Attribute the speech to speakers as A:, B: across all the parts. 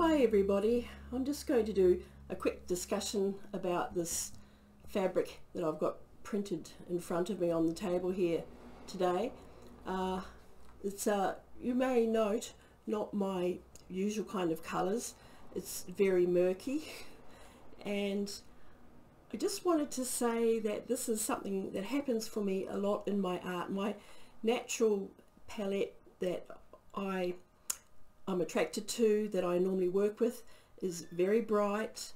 A: Hi everybody, I'm just going to do a quick discussion about this fabric that I've got printed in front of me on the table here today. It's you may note, not my usual kind of colours. It's very murky, and I just wanted to say that this is something that happens for me a lot in my art. My natural palette that I'm attracted to, that I normally work with, is very bright,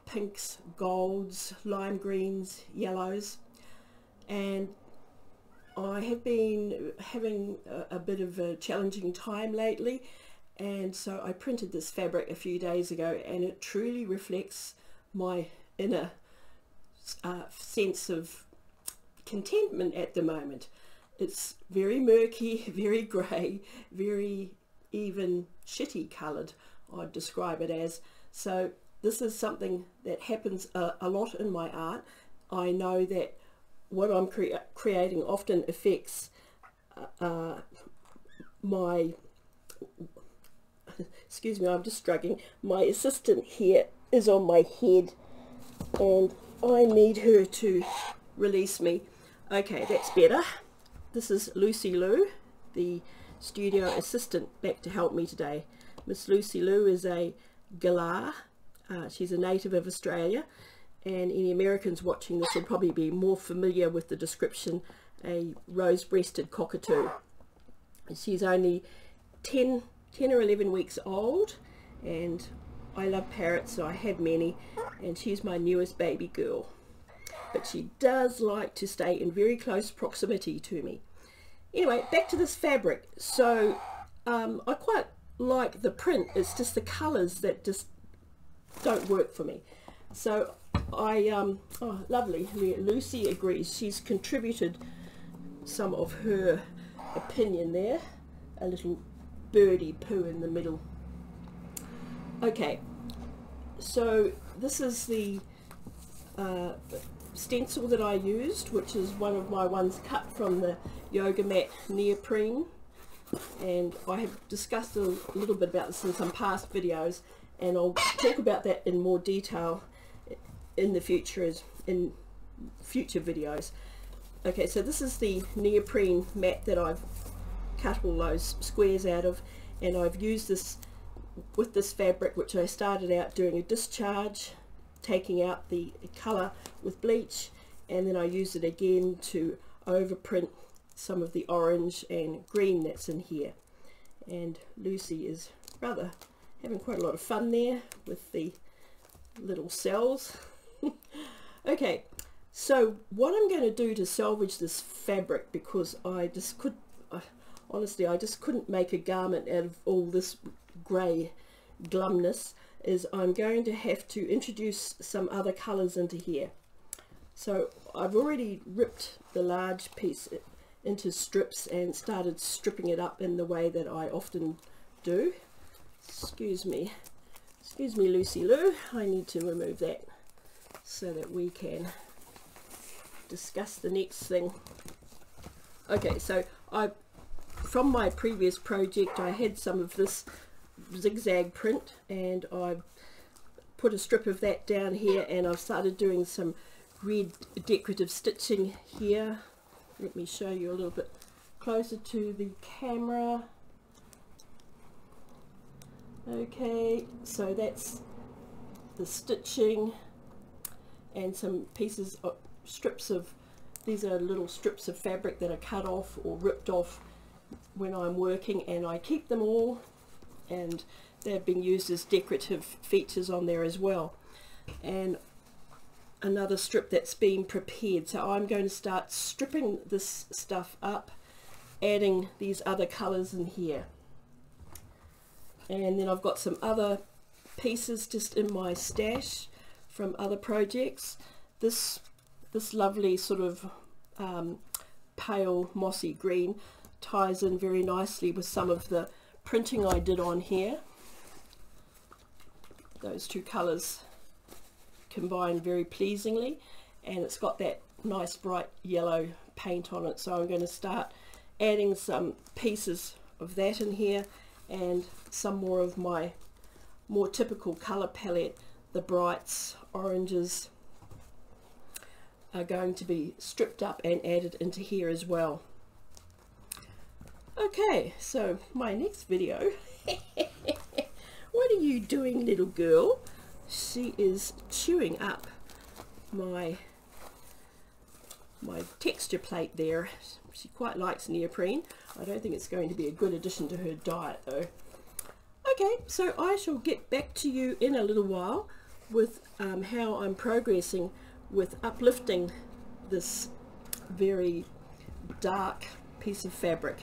A: pinks, golds, lime greens, yellows, and I have been having a bit of a challenging time lately, and so I printed this fabric a few days ago, and it truly reflects my inner sense of contentment at the moment. It's very murky, very grey, very even shitty coloured, I'd describe it as. So this is something that happens a lot in my art. I know that what I'm creating often affects my excuse me, I'm just struggling. My assistant here is on my head and I need her to release me. Okay, that's better. This is Lucy Lou, the studio assistant, back to help me today. Miss Lucy Lou is a Galah. She's a native of Australia, and any Americans watching this will probably be more familiar with the description, a rose-breasted cockatoo. She's only 10 or 11 weeks old, and I love parrots, so I have many, and she's my newest baby girl. But she does like to stay in very close proximity to me. Anyway, back to this fabric. So I quite like the print, it's just the colours that just don't work for me. So I oh lovely, Lucy agrees. She's contributed some of her opinion there, a little birdie poo in the middle. Okay, so this is the stencil that I used, which is one of my ones cut from the yoga mat neoprene, and I have discussed a little bit about this in some past videos, and I'll talk about that in more detail in the future, in future videos. Okay, so this is the neoprene mat that I've cut all those squares out of, and I've used this with this fabric, which I started out doing a discharge, taking out the colour with bleach, and then I used it again to overprint some of the orange and green that's in here. And Lucy is rather having quite a lot of fun there with the little cells. Okay, so what I'm going to do to salvage this fabric, because I just could honestly I just couldn't make a garment out of all this grey glumness, is I'm going to have to introduce some other colours into here. So I've already ripped the large piece into strips and started stripping it up in the way that I often do. Excuse me Lucy Lou, I need to remove that so that we can discuss the next thing. Okay, so from my previous project I had some of this zigzag print, and I've put a strip of that down here, and I've started doing some red decorative stitching here. Let me show you a little bit closer to the camera. Okay, so that's the stitching, and some pieces of strips of, these are little strips of fabric that are cut off or ripped off when I'm working, and I keep them all, and they've been used as decorative features on there as well. And another strip that's been prepared, so I'm going to start stripping this stuff up, adding these other colors in here. And then I've got some other pieces just in my stash from other projects. This lovely sort of pale mossy green ties in very nicely with some of the printing I did on here. Those two colors combine very pleasingly, and it's got that nice bright yellow paint on it, so I'm going to start adding some pieces of that in here, and some more of my more typical colour palette, the brights, oranges, are going to be stripped up and added into here as well. Okay, so my next video. What are you doing, little girl? She is chewing up my texture plate there. She quite likes neoprene. I don't think it's going to be a good addition to her diet though. Okay, so I shall get back to you in a little while with how I'm progressing with uplifting this very dark piece of fabric.